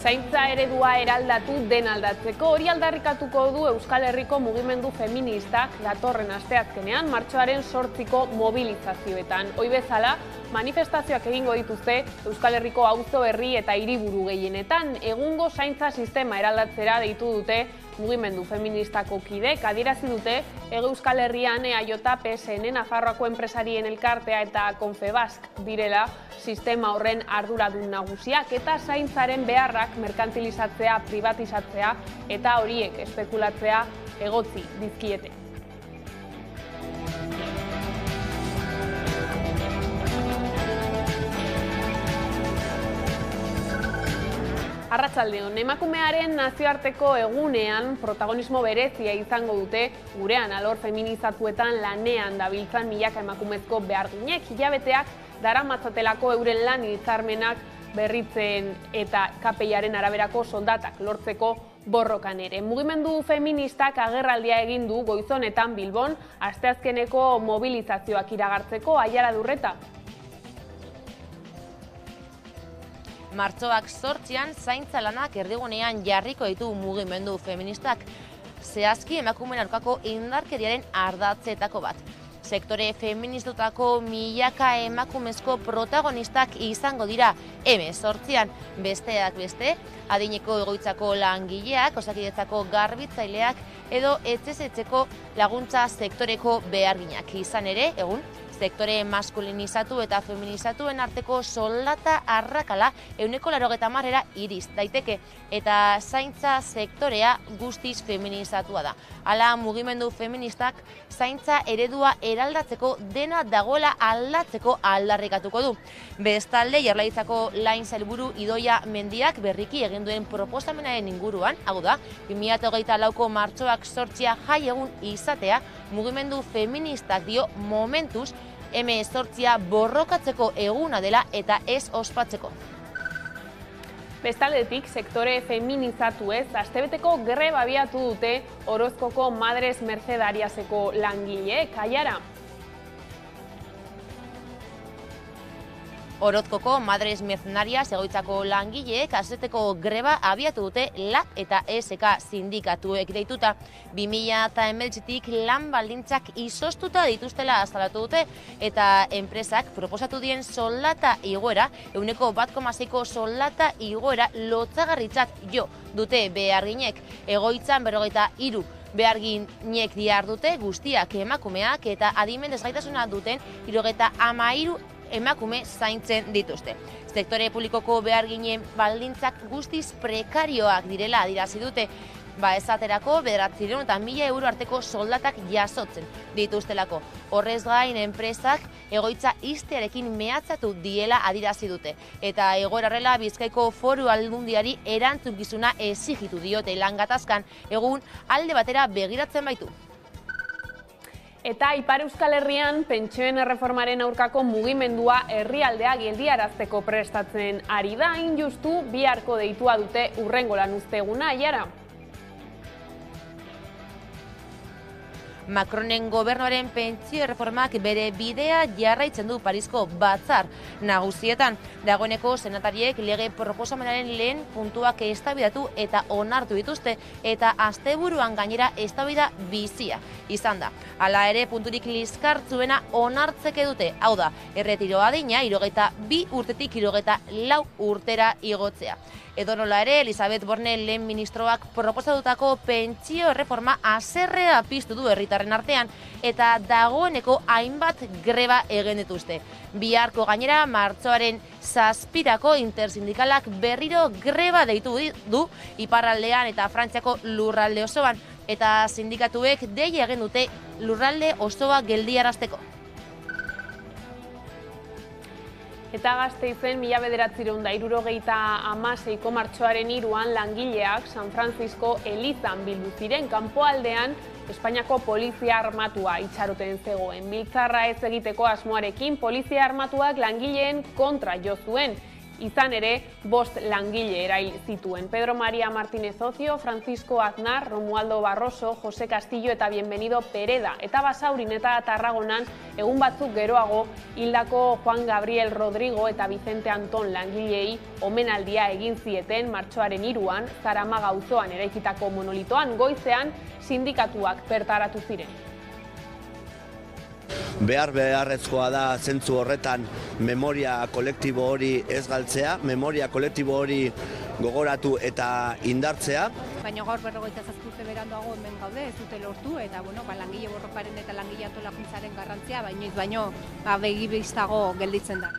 Zaintza eredua eraldatu den aldatzeko hori aldarrikatuko du Euskal Herriko mugimendu feministak datorren asteazkenean martxoaren 8ko mobilizazioetan. Hoi bezala, manifestazioak egingo dituzte Euskal Herriko auzo herri eta hiriburu gehienetan. Egungo zaintza sistema eraldatzera deitu dute mugimendu feministako kidek, adierazi dute Euskal Herrian EAJ, PSN, Nafarroako enpresarien elkartea eta Confebask direla sistema horren arduradun nagusiak eta zaintzaren beharrak merkantilizatzea, privatizatzea eta horiek espekulatzea egotzi dizkiete. Arratsaldeon, emakumearen nazioarteko egunean protagonismo berezia izango dute gurean alor feminizatuetan lanean dabiltzan milaka emakumezko beharginek, hilabeteak daramatzatelako euren lan hitzarmenak berritzen eta KPIaren araberako soldatak lortzeko borrokan ere. Mugimendu feministak agerraldia egin du goiz honetan Bilbon asteazkeneko mobilizazioak iragartzeko. Aiara Durreta. Martxoak 8an zaintza lanak erdigunean jarriko ditu mugimendu feministak, zehazki emakumeen aurkako indarkeriaren ardatzetako bat. Sektore feministutako milaka emakumezko protagonistak izango dira 8an, besteak beste, adineko egoitzako langileak, osakidetzako garbitzaileak edo etxez-etxeko laguntza sektoreko beharginak. Izan ere, egun, sektore maskulinizatu eta feminizatuen arteko soldata arrakala 80%era iriz daiteke eta zaintza sektorea guztiz feminizatua da. Hala, mugimendu feministak zaintza eredua eraldatzeko dena dagoela aldatzeko aldarrikatuko du. Bestalde, Jaurlaritzako Lain Sailburu Idoia Mendiak berriki egin duen proposamenaren inguruan, hau da, 2024ko martxoak 8 jai egun izatea, mugimendu feministak dio momentuz M8 borrokatzeko eguna dela eta ez ospatzeko. Bestaldetik, sektore feminizatuez, astebeteko greba abiatu dute Orozkoko Madres Mercedariaseko langileek. Aiara. Orozkoko Madres Mercenarias egoitzako langileek azeteko greba abiatu dute LAB eta ESK sindikatuek deituta. 2019tik lan baldintzak izoztuta dituztela azalatu dute eta enpresak proposatu dien soldata igoera, 1,6ko soldata igoera lotzagarritzat jo dute beharginek. Egoitzan 43 beharginek dihardute guztiak emakumeak eta adimen desgaitasuna duten 73 emakume zaintzen dituzte. Sektore publikoko beharginen baldintzak guztiz prekarioak direla adierazi dute, esaterako 900 eta 1000 euro arteko soldatak jasotzen dituztelako. Horrez gain enpresak egoitza ixtearekin mehatzatu diela adierazi dute. Eta egoera horrela Bizkaiko Foru Aldundiari erantzukizuna exigitu diote lan gatazkan, egun alde batera begiratzen baitu. Eta Ipar Euskal Herrian pentsioen erreformaren aurkako mugimendua herrialdea geldiarazteko prestatzen ari da, hain justu biharko deitua dute hurrengo lanuzteguna. Aiara. Macronen gobernuaren pentsio erreformak bere bidea jarraitzen du Parisko batzar nagusietan. Dagoeneko senatariek lege proposamenaren lehen puntuak eztabaidatu eta onartu dituzte eta asteburuan gainera eztabaida bizia izan da. Hala ere, punturik liskartzuena onartzeke dute, hau da, erretiro adina 62 urtetik 64 urtera igotzea. Edonola ere, Elisabeth Borne lehen ministroak proposatutako pentsio erreforma haserrea piztu du herritarren artean eta dagoeneko hainbat greba egin dituzte. Biharko gainera martxoaren 7ko intersindikalak berriro greba deitu du iparraldean eta Frantziako lurralde osoan eta sindikatuek deia egin dute lurralde osoa geldiarazteko. Eta Gasteizen 1976ko martxoaren 3an langileak San Francisco elizan bildu ziren. Kanpoaldean Espainiako polizia armatua itxaroten zegoen. Biltzarra ez egiteko asmoarekin polizia armatuak langileen kontra jo zuen. Izan ere, 5 langile erail zituen. Pedro María Martínez Ocio, Francisco Aznar, Romualdo Barroso, Jose Castillo eta Bienvenido Pereda. Eta Basaurin eta Tarragonan egun batzuk geroago hildako Juan Gabriel Rodrigo eta Vicente Anton langilei omenaldia egin zieten martxoaren 3an Zaramaga auzoan eraikitako monolitoan goizean sindikatuak bertaratu ziren. Beharrezkoa da zentzu horretan memoria kolektibo hori ez galtzea, memoria kolektibo hori gogoratu eta indartzea. Baina gaur 57 urte beranduago hemen gaude, ez dute lortu, eta langile borrokaren eta langile antolakuntzaren garrantzia, baino begibistago gelditzen da.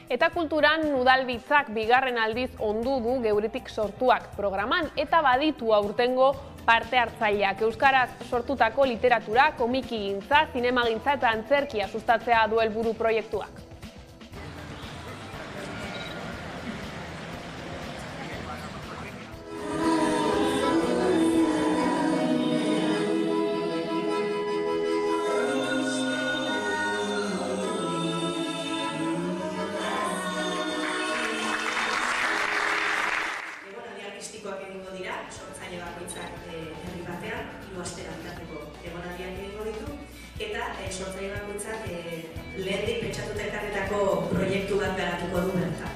Eta kulturan Udalbiltzak bigarren aldiz ondu du Geuritik sortuak programan eta baditu aurtengo parte hartzaileak. Euskaraz sortutako literatura, komikigintza, zinemagintza eta antzerkia sustatzea du helburu proiektuak. Egingo dira, sortzaile bakoitzak herri batean, 3 astera bitarteko egonaldiak egingo ditu, eta sortzaile bakoitzak lehendik pentsatuta ekarritako proiektu bat garatuko du bertan.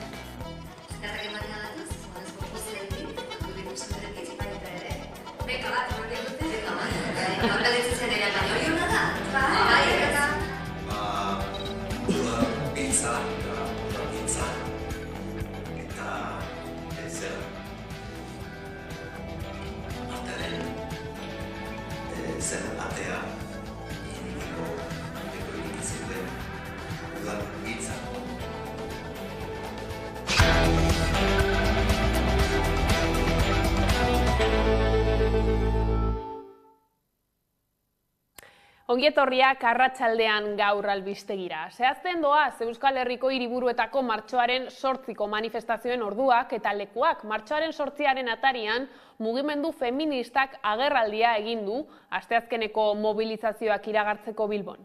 Eskerrak ematen adatuz, zuanezko pozileekin, gure ikusimenak etxipan eta ere, beka bat ematen dute, beka bat. Gaurra ditzuzen ere, baina hori hona da? Bai, eta... Gintza, eta zer. Zer atea iniko irikitzen udal gintza. Ongietorriak arratsaldean gaur albistegira. Zehazten doaz Euskal Herriko hiriburuetako martxoaren 8ko manifestazioen orduak eta lekuak. Martxoaren 8aren atarian mugimendu feministak agerraldia egin du asteazkeneko mobilizazioak iragartzeko Bilbon.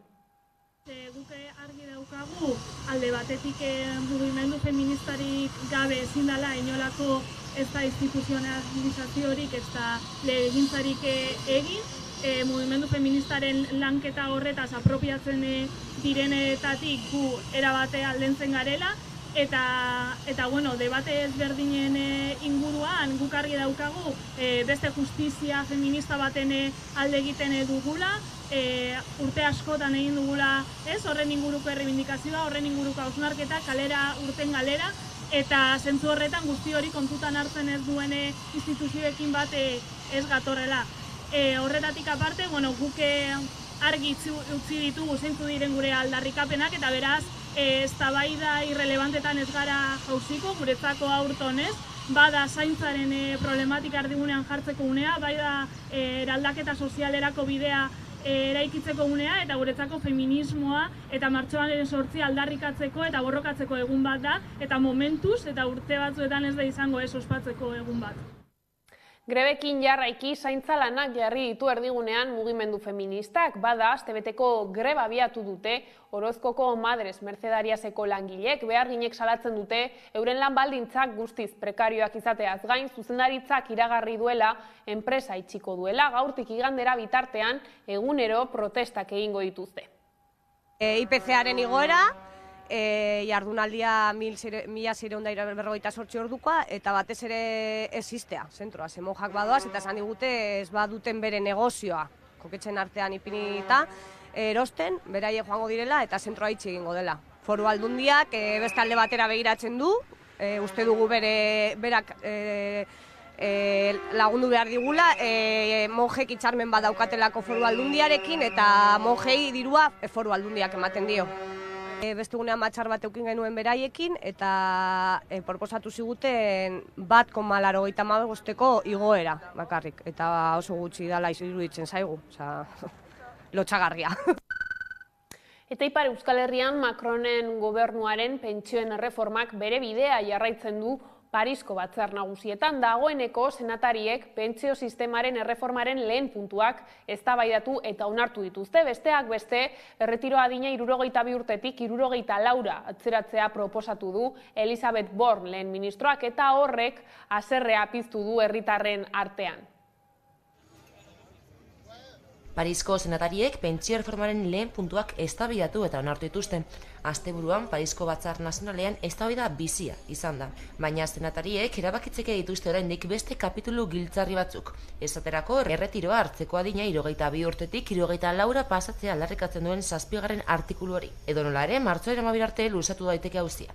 Guk argi daukagu alde batetik mugimendu feministarik gabe ezin dela inolako ez da instituzionalizaziorik ez da legegintzarik egin. Mugimendu feministaren lanketa horretaz apropiatzen direnetatik gu erabate aldentzen garela eta bueno, debate ezberdinen inguruan guk argi daukagu beste justizia feminista baten alde egiten dugula, urte askotan egin dugula horren inguruko errebindikazioa, horren inguruko hausnarketa, kalera urten galera, eta zentzu horretan guzti hori kontutan hartzen ez duen instituzioekin bat ez gatorrela. Horretatik aparte, guk argi utzi ditugu zeintzu diren gure aldarrikapenak eta beraz eztabaida irrelevantetan ez gara jauziko, guretzako aurtonez, bada zaintzaren problematika erdigunean jartzeko unea, bai da eraldaketa sozialerako bidea eraikitzeko unea eta guretzako feminismoa eta martxoaren 8 aldarrikatzeko eta borrokatzeko egun bat da eta momentuz eta urte batzuetan ez da izango ospatzeko egun bat. Grebekin jarraiki zaintza lanak jarri ditu erdigunean mugimendu feministak, bada astebeteko greba abiatu dute Orozkoko Madres Mercedariaseko langilek, beharginek salatzen dute euren lan baldintzak guztiz prekarioak izateaz gain, zuzendaritzak iragarri duela enpresa itxiko duela, gaurtik igandera bitartean egunero protestak egingo dituzte. IPC-aren igoera, jardunaldia 1648 ordukoa eta batez ere existea, zentroa, zemojak badoaz eta esan digute ez baduten bere negozioa, koketzen artean ipinita, erosten, beraiek joango direla eta zentroa itxi egingo dela. Foru Aldundiak beste alde batera begiratzen du, uste dugu berak lagundu behar digula, monjek hitzarmen bat daukatelako Foru Aldundiarekin eta monjei dirua Foru Aldundiak ematen dio. Beste gunean matxar bat eukin genuen beraiekin eta proposatu ziguten 1,85ko igoera bakarrik. Eta oso gutxi dela iruditzen zaigu, lotxagarria. Eta Ipar Euskal Herrian Macronen gobernuaren pentsioen erreformak bere bidea jarraitzen du Parisko batzar nagusietan dagoeneko senatariek pentsio sistemaren erreformaren lehen puntuak eztabaidatu eta onartu dituzte. Besteak beste, erretiro adina 62 urtetik 64 atzeratzea proposatu du Elizabeth Borne lehen ministroak eta horrek haserrea piztu du herritarren artean. Parisko senatariek pentsio erreformaren lehen puntuak eztabaidatu eta onartu dituzte. Asteburuan Parisko batzar nazionalean eztabaida bizia izan da, baina senatariek erabakitzeke dituzte oraindik beste kapitulu giltzarri batzuk. Esaterako erretiroa hartzeko adina 62 urtetik 64 pasatzea aldarrikatzen duen 7. artikulu hori. Edonola ere, martxoaren 12 arte luzatu daiteke auzia.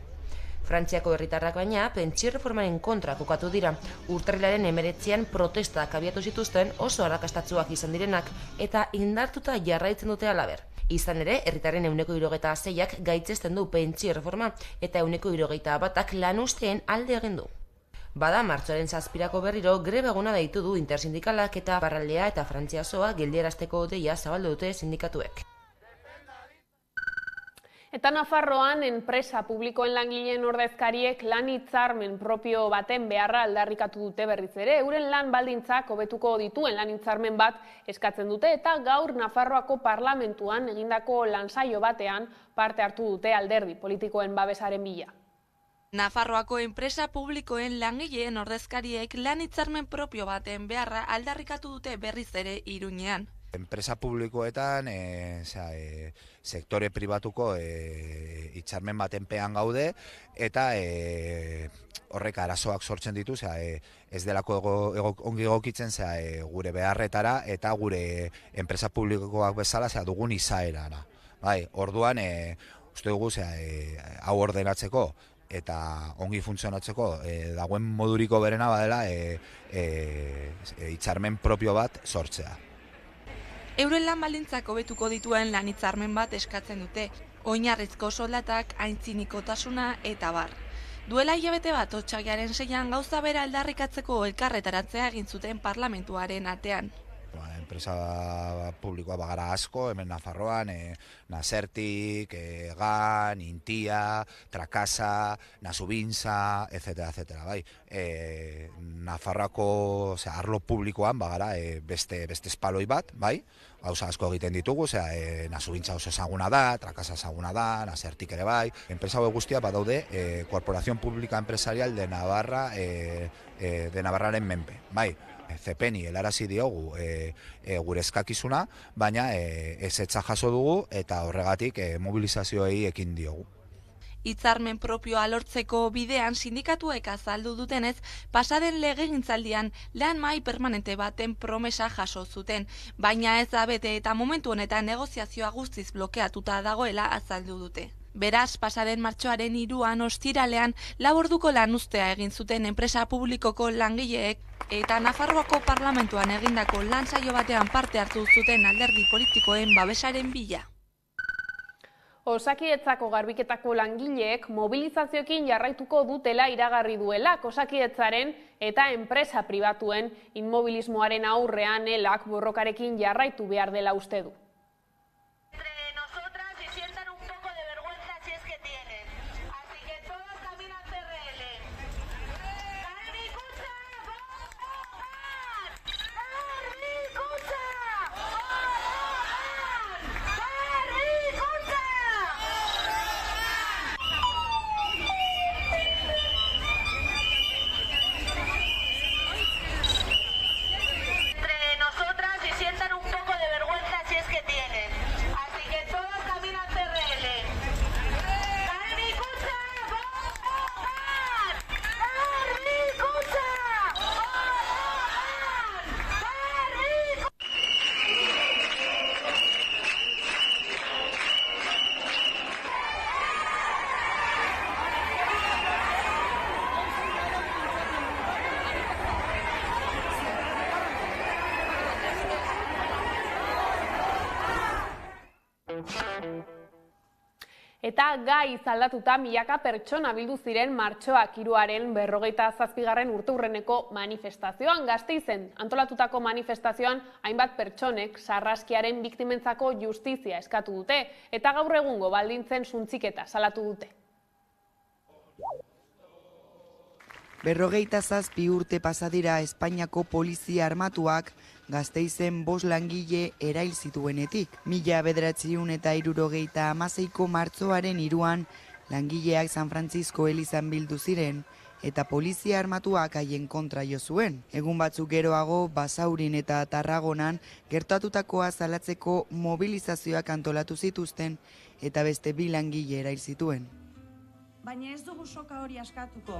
Frantziako herritarrak baina pentsio erreformaren kontra kokatu dira. Urtarrilaren 19an protestak abiatu zituzten oso arrakastatsuak izan direnak eta indartuta jarraitzen dute halaber. Izan ere, herritarren 76ak gaitzesten du pentsio erreforma eta 71ak lanuzteen alde egin du. Bada, martxoaren 7ako berriro greba eguna deitu du intersindikalak eta barraldea eta Frantzia osoa geldiarazteko deia zabaldu dute sindikatuek. Eta Nafarroan, enpresa publikoen langileen ordezkariek lan hitzarmen propio baten beharra aldarrikatu dute berriz ere. Euren lan baldintzak hobetuko dituen lan hitzarmen bat eskatzen dute eta gaur Nafarroako parlamentuan egindako lansaio batean parte hartu dute alderdi politikoen babesaren bila. Nafarroako enpresa publikoen langileen ordezkariek lan hitzarmen propio baten beharra aldarrikatu dute berriz ere Iruñean. Enpresa publikoetan, sektore pribatuko hitzarmen baten pean gaude eta horrek arazoak sortzen ditu, ez delako ongi egokitzen gure beharretara eta gure enpresa publikoak bezala dugun izaerara. Orduan, uste dugu hau ordenatzeko eta ongi funtzionatzeko dagoen moduriko berena badela hitzarmen propio bat sortzea. Euren lan baldintzak hobetuko dituen lan hitzarmen bat eskatzen dute, oinarrizko soldatak, aintzinikotasuna eta bar. Duela hilabete bat otsailaren 6an gauza bera aldarrikatzeko elkarretaratzea egin zuten parlamentuaren atean. Enpresa publikoa bagara asko, hemen Nafarroan, Nasertik, Egan, Intia, Trakasa, Nasubintza, etc. Nafarroako arlo publikoan bagara beste espaloi bat, gauza asko egiten ditugu, Nasubintza oso ezaguna da, Trakasa ezaguna da, Nasertik ere bai. Enpresa hauek guztiak badaude Corporación Pública Empresarial de Navarra, de Navarraren menpe, CEPENI helarazi diogu gure eskakizuna, baina ezetza jaso dugu eta horregatik mobilizazioei ekin diogu. Hitzarmen propioa lortzeko bidean sindikatuek azaldu dutenez, pasaden legegintzaldian lan mahai permanente baten promesa jaso zuten, baina ez da bete eta momentu honetan negoziazioa guztiz blokeatuta dagoela azaldu dute. Beraz, pasaden martxoaren 3an ostiralean 4 orduko lanuztea egin zuten enpresa publikoko langileek eta Nafarroako parlamentuan egindako lan saio batean parte hartu zuten alderdi politikoen babesaren bila. Osakidetzako garbiketako langileek mobilizazioekin jarraituko dutela iragarri duela Osakidetzaren eta enpresa pribatuen inmobilismoaren aurrean elak borrokarekin jarraitu behar dela uste du. Eta gai aldatuta milaka pertsona bildu ziren martxoak 3aren 57. urteurreneko manifestazioan. Gasteizen antolatutako manifestazioan hainbat pertsonek sarraskiaren biktimentzako justizia eskatu dute eta gaur egungo baldintzen suntziketa salatu dute. 47 urte pasadira Espainiako polizia armatuak Gasteizen 5 langile erail zituenetik. 1976ko martxoaren 3an langileak San Francisco elizan bildu ziren eta polizia armatuak haien kontra jo zuen. Egun batzuk geroago Basaurin eta Tarragonan gertatutakoa salatzeko mobilizazioak antolatu zituzten eta beste 2 langile erail zituen. Baina ez dugu soka hori askatuko.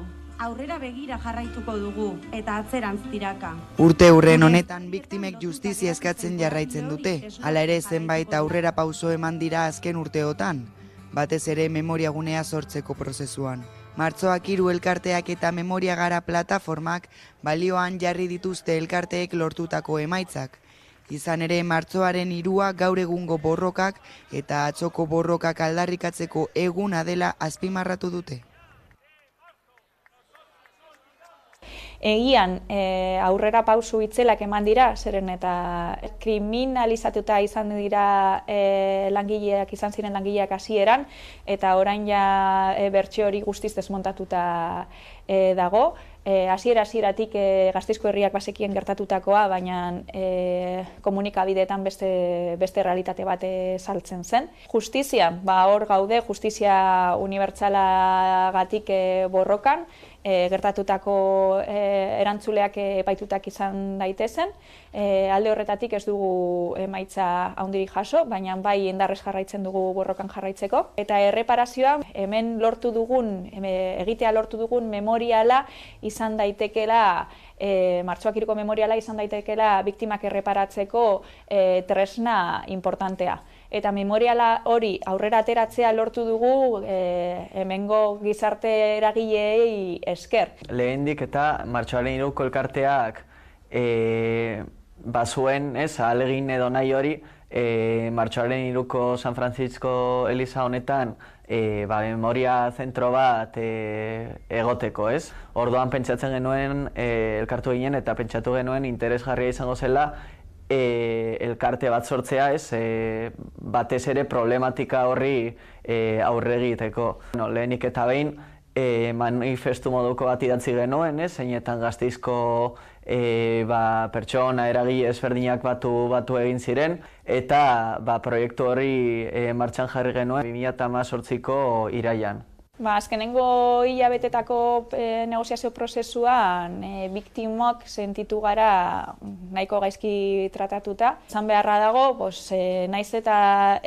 Aurrera begira jarraituko dugu eta atzerantz tiraka. Urte hurren honetan biktimek justizia eskatzen jarraitzen dute. Hala ere zenbait aurrera pauso eman dira azken urteotan, batez ere memoriagunea sortzeko prozesuan. Martxoak 3 elkarteak eta Memoria Gara plataformak balioan jarri dituzte elkarteek lortutako emaitzak. Izan ere, martxoaren 3 gaur egungo borrokak eta atzoko borrokak aldarrikatzeko eguna dela azpimarratu dute. Egian aurrera pausu itzelak eman dira, zeren eta kriminalizatuta izan dira langileak, izan ziren langileak hasieran, eta orain ja bertsio hori guztiz desmontatuta dago. Hasieratik Gasteizko herriak bazekien gertatutakoa, baina komunikabideetan beste realitate bat saltzen zen. Justizia, hor gaude, justizia unibertsalagatik borrokan, gertatutako erantzuleak epaitutak izan daitezen. Alde horretatik ez dugu emaitza handirik jaso, baina bai indarrez jarraitzen dugu borrokan jarraitzeko. Eta erreparazioa, hemen egitea lortu dugun memoriala izan daitekela, martxoak 3ko memoriala izan daitekela biktimak erreparatzeko tresna importantea. Eta memoriala hori aurrera ateratzea lortu dugu hemengo gizarte eragileei esker. Lehendik eta martxoaren 3ko elkarteak bazuen, ahalegin edo nahi hori, martxoaren 3ko San Francisco eliza honetan memoria zentro bat egoteko, ez? Orduan pentsatzen genuen, elkartu ginen eta pentsatu genuen interesgarria izango zela elkarte bat sortzea, ez? Batez ere problematika horri aurre egiteko. Lehenik eta behin manifestu moduko bat idatzi genuen, zeinetan Gasteizko pertsona eragile ezberdinak batu egin ziren, eta proiektu hori martxan jarri genuen 2018ko iraian. Azkenengo hilabetetako negoziazio prozesuan biktimok sentitu gara nahiko gaizki tratatuta. Zan beharra dago, naiz eta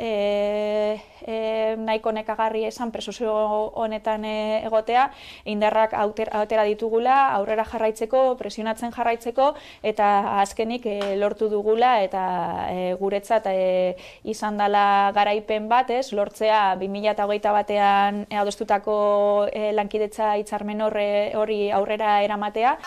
nahiko nekagarri esan prozesu honetan egotea, indarrak atera ditugula, aurrera jarraitzeko, presionatzen jarraitzeko, eta azkenik lortu dugula eta guretzat izan dela garaipen bat, lortzea 2021ean adostutako lankidetza hitzarmen hori aurrera eramatea.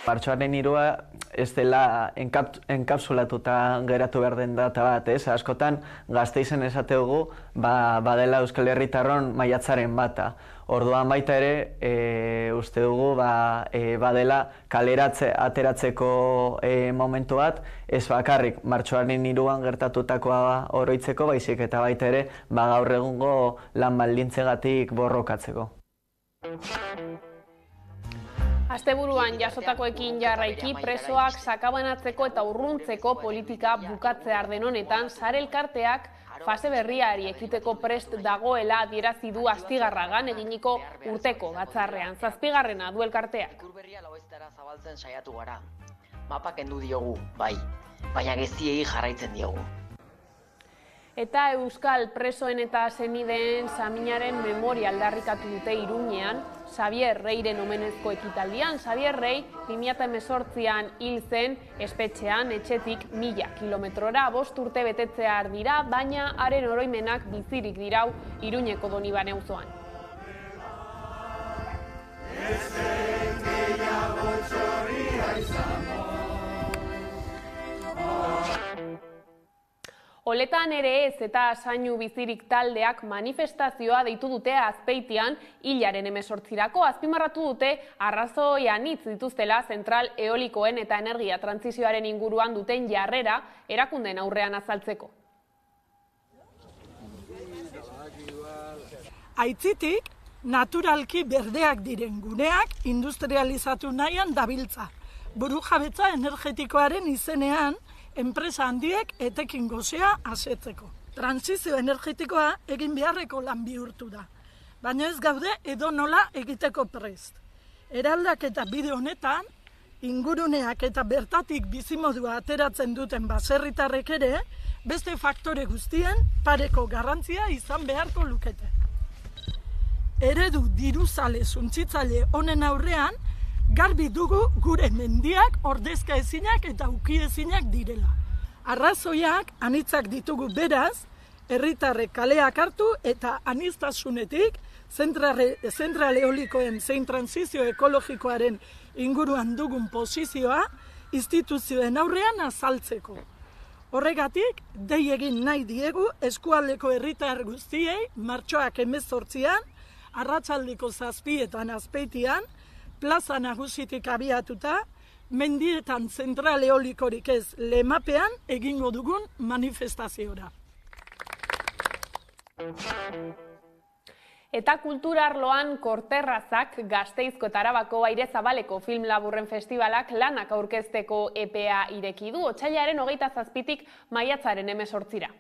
Martxoaren 3 ez dela enkapsulatuta geratu behar den data bat, askotan Gasteizen esate dugu badela Euskal Herritarron maiatzaren bata. Orduan baita ere uste dugu badela kaleratze ateratzeko momentu bat, ez bakarrik martxoaren 3an gertatutakoa oroitzeko, baizik eta baita ere gaur egungo lan baldintzegatik borrokatzeko. Asteburuan jasotakoekin jarraiki presoak sakabanatzeko eta urruntzeko politika bukatzear den honetan, sare elkarteak fase berriari ekiteko prest dagoela adierazi du Astigarragan eginiko urteko batzarrean. 7. du elkarteak. Ikurberria laueztara zabaltzen saiatu gara. Mapak kendu diogu, bai, baina geziei jarraitzen diogu. Eta Euskal presoen eta senideen saminaren memoria aldarrikatu dute Iruñean, Xabier Reiren omenezko ekitaldian. Xabier Rei 2018an hil zen espetxean etxetik 1000 kilometrora 5 urte betetzear dira, baina haren oroimenak bizirik dirau Iruñeko Donibane auzoan. Oletan ere ez eta Sainu Bizirik taldeak manifestazioa deitu dute Azpeitian hilaren 18irako. Azpimarratu dute arrazoi anitz dituztela zentral eolikoen eta energia trantsizioaren inguruan duten jarrera erakundeen aurrean azaltzeko. Aitzitik, naturalki berdeak diren guneak industrializatu nahian dabiltza. Burujabetza energetikoaren izenean, enpresa handiek etekin gozea asetzeko. Trantsizio energetikoa egin beharreko lan bihurtu da, baina ez gaude edonola egiteko prest. Eraldaketa bide honetan, inguruneak eta bertatik bizimodua ateratzen duten baserritarrek ere, beste faktore guztien pareko garrantzia izan beharko lukete. Eredu diruzale suntsitzaile honen aurrean, garbi dugu gure mendiak ordezka ezinak eta ukiezinak direla. Arrazoiak anitzak ditugu beraz, herritarrek kaleak hartu eta aniztasunetik zentral eolikoen zein trantsizio ekologikoaren inguruan dugun posizioa instituzioen aurrean azaltzeko. Horregatik, dei egin nahi diegu eskualdeko herritar guztiei martxoak 18an, arratsaldeko 7etan Azpeitian, plaza nagusitik abiatuta, mendietan zentral eolikorik ez Lemapean egingo dugun manifestaziora. Eta kulturarloan Korterrazak Gasteizko eta Arabako Aire Zabaleko film laburren festivalak lanak aurkezteko epea ireki du, otsailaren 27tik maiatzaren 18ra.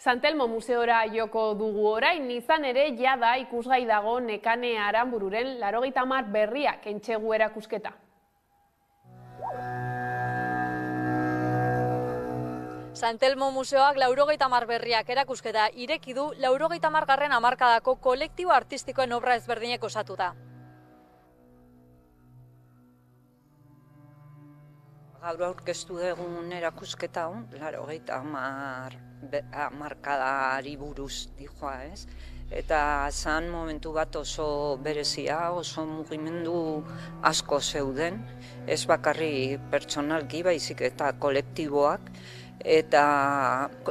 San Telmo museora joko dugu orain, izan ere jada ikusgai dago Nekane Aranbururen 80 berriak entsegu erakusketa. San Telmo museoak 80 berriak erakusketa ireki du 80. hamarkadako kolektibo artistikoen obra ezberdinek osatuta. Gaur aurkeztu dugun erakusketa, 80 hamarkadari buruz dijoa, ez? Eta zan momentu bat oso berezia, oso mugimendu asko zeuden, ez bakarri pertsonalki, baizik eta kolektiboak, eta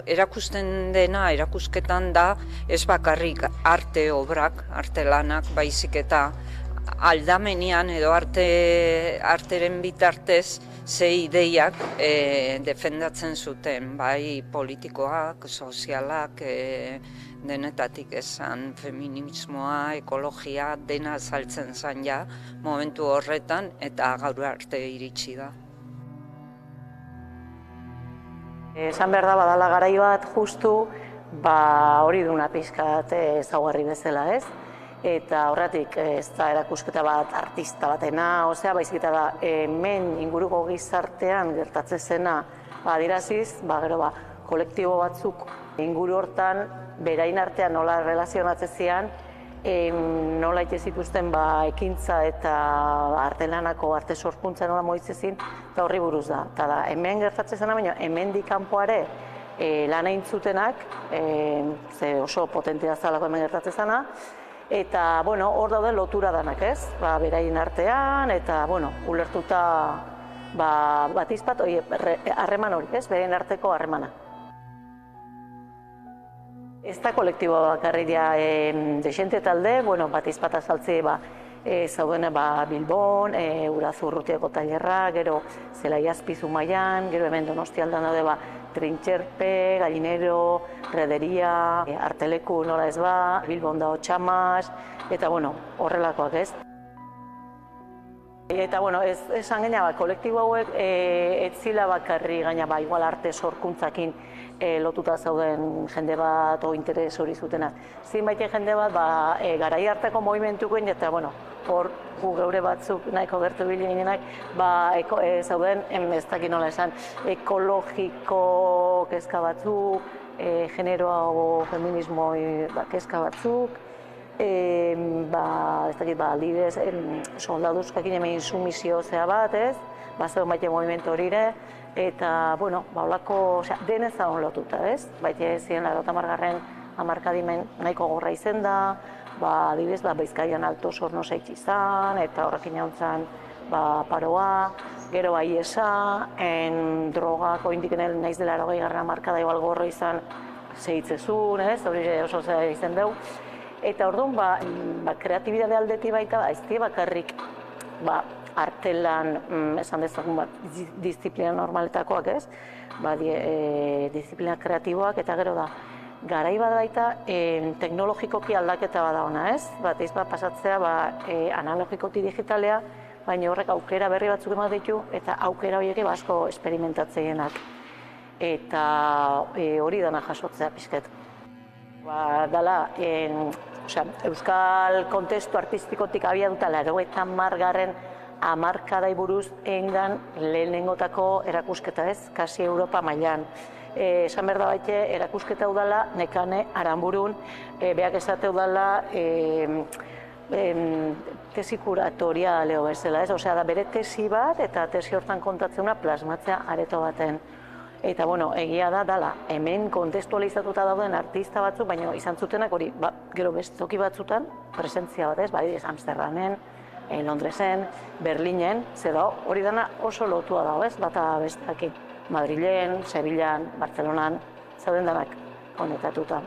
erakusten dena, erakusketan da, ez bakarrik arte obrak, arte lanak, baizik eta aldamenean edo arteren bitartez ze ideiak defendatzen zuten, bai politikoak, sozialak, denetatik esan, feminismoa, ekologia, dena azaltzen zen ja momentu horretan eta gaur arte iritsi da. Esan behar da badala garai bat justu, hori duna pixkat ezaugarri bezala, ez? Eta horretik ez da erakusketa bat artista batena, baizik eta da hemen inguruko gizartean gertatzen zena adiraziz, gero kolektibo batzuk inguru hortan berain artean nola relazionatzen zian, nola ite zituzten ekintza eta artelanako arte sorkuntza nola moitzezin, eta horri buruz da. Eta da, hemen gertatzen zena, baina hemen dikampua lan egin zutenak, oso potentea zalako hemen gertatzen zena, eta, hor daude lotura danak, ez? Beraien artean, eta, ulertuta batizpat, harreman hori, ez? Beraien arteko harremana. Ez da kolektibo bakarria desente talde, batizpat azaltze zauden Bilbon, Urazurrutiako tailerra, gero Zelai Azpizu Mailan, gero hemen Donostialdan daude Trintxerpe, Gallinero, Rederia, Arteleku nola ez Bilbon dago Txamas, eta horrelakoak ez. Eta esan gaina, kolektibo hauek ez zila bakarri gaina igual arte sorkuntzakin lotuta zauden jende bat o interes hori zutenak. Zinbait jende bat garai hartako movimentukoen eta hor geure batzuk nahiko gertu bilinenak zauden, ez dakit nola esan, ekologiko kezka batzuk, generoa o feminismo kezka batzuk, ez dakit aldibidez, soldaduzkakin hemen insumizio zea bat, ez? Zauden baite movimentu horire, eta, holako, denez zaun lotuta, ez? Baite ziren 80. hamarkadimen nahiko gorra izen da, adibidez, Bizkaian Alto Sorno zeitz izan, eta horrekin jauntzan paroa, gero IESa, drogak oindik naiz dela 80. hamarkada igual gorro izan zeitzezun, ez? Hori oso zera izen dugu. Eta orduan, kreatibidade aldeti baita, ez die bakarrik artelan, esan dezagun disiplina normaletakoak, ez? Disiplina kreatiboak, eta gero da, garai bat baita teknologikoki aldaketa bada ona, ez? Batez pasatzea analogikotik digitalea, baina horrek aukera berri batzuk eman ditu, eta aukera horiek asko esperimentatzeienak. Eta hori dana jasotzea pixket. Dala, euskal kontestu artistikotik abiatuta 80. hamarkadai buruz egin lehenengotako erakusketa, ez? Kasi Europa mailan. Esan behar da baite, erakusketa hau dela, Nekane Aranburun, beak esate hau dela tesi kuratorialeo bezala, ez? Osea, da bere tesi bat, eta tesi hortan kontatzeuna plasmatzea areto baten. Eta, egia da, hemen kontestualizatuta dauden artista batzuk, baina izan zutenak hori, gero bestoki batzutan, presentzia bat ez, Amsterdamen, Londresen, Berlinen, hori dana oso lotua dago ez, bata bestakin. Madrilen, Sevillan, Barcelonan, zauden danak konektatuta.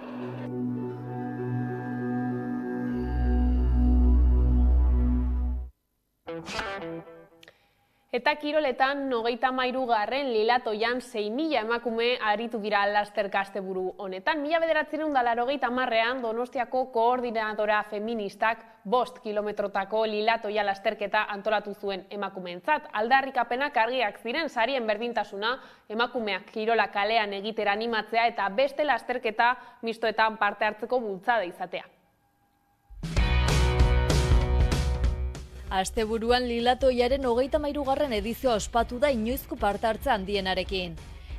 Eta kiroletan 33. Lilatoian 6.000 emakume aritu dira lasterka asteburu honetan. 1980ean Donostiako koordinadora feministak 5 kilometrotako Lilatoia lasterketa antolatu zuen emakumeentzat. Aldarrikapenak argiak ziren, sarien berdintasuna, emakumeak kirola kalean egitera animatzea eta beste lasterketa mistoetan parte hartzeko bultzada izatea. Asteburuan Lilatoiaren 33. edizioa ospatu da inoizko parte hartze handienarekin.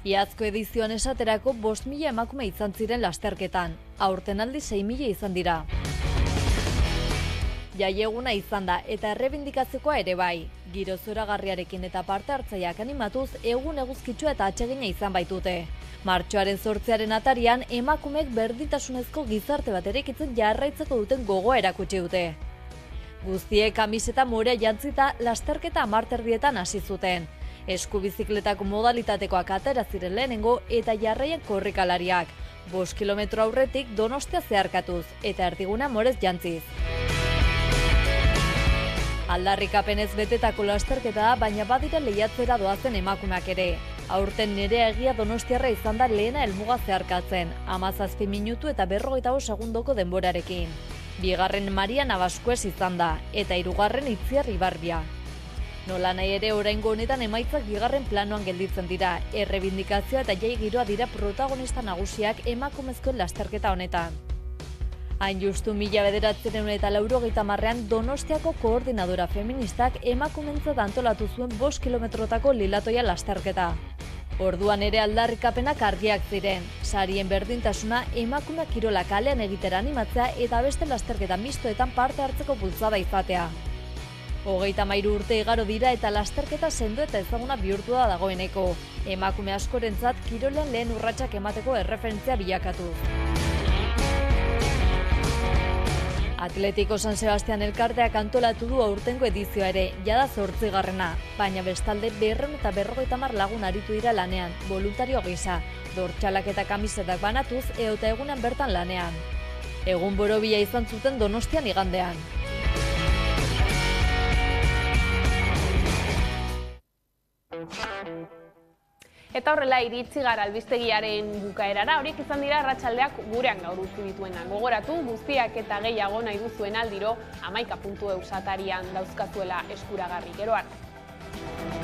Iazko edizioan esaterako 5.000 emakume izan ziren lasterketan, aurten aldi 6.000 izan dira. Jaieguna izan da eta errebindikatzekoa ere bai. Giro zoragarriarekin eta parte hartzaileak animatuz egun eguzkitsua eta atsegina izan baitute. Martxoaren 8. atarian emakumeek berdintasunezko gizarte bat eraikitzen jarraitzeko duten gogoa erakutsi dute. Guztiek kamiseta morea jantzita lasterketa 10:00 hasi zuten. Eskubizikletako modalitatekoak atera ziren lehenengo eta jarraian korrikalariak. 5 kilometro aurretik Donostia zeharkatuz eta erdiguna morez jantziz. Aldarrikapenez betetako lasterketa da, baina badira lehiatzera doazen emakumeak ere. Aurten Nerea Egia donostiarra izan da lehena helmuga zeharkatzen, 17 minutu eta 45 segundoko denborarekin. Bigarren Maria Nabaskuez izan da, eta hirugarren Itziar Ibarbia. Nola nahi ere oraingo honetan emaitzak bigarren planoan gelditzen dira, errebindikazioa eta jai giroa dira protagonista nagusiak emakumezkoen lasterketa honetan. Hain justu 1980ean Donostiako koordinadora feministak emakumentzat antolatu zuen 5 kilometrotako Lilatoia lasterketa. Orduan ere aldarrikapenak argiak ziren, sarien berdintasuna emakumeak kirola kalean egitera animatzea eta beste lasterketa mistoetan parte hartzeko bultzada izatea. 33 urte igaro dira eta lasterketa sendo eta ezaguna bihurtu da dagoeneko. Emakume askorentzat kirolean lehen urratsak emateko erreferentzia bilakatu. Atletiko San Sebastian elkarteak antolatu du aurtengo edizioa ere, jada 8. Baina bestalde 250 lagun aritu dira lanean, voluntario gisa, dortxalak eta kamisetak banatuz eta egunean bertan lanean. Egun borobila izan zuten Donostian igandean. Eta horrela iritsi gara albistegiaren bukaerara, horiek izan dira arratsaldeak gurean gaur utzi dituenak. Gogoratu, guztiak eta gehiago nahi duzuen aldiro 11.eus atarian dauzkazuela eskuragarri. Gero arte.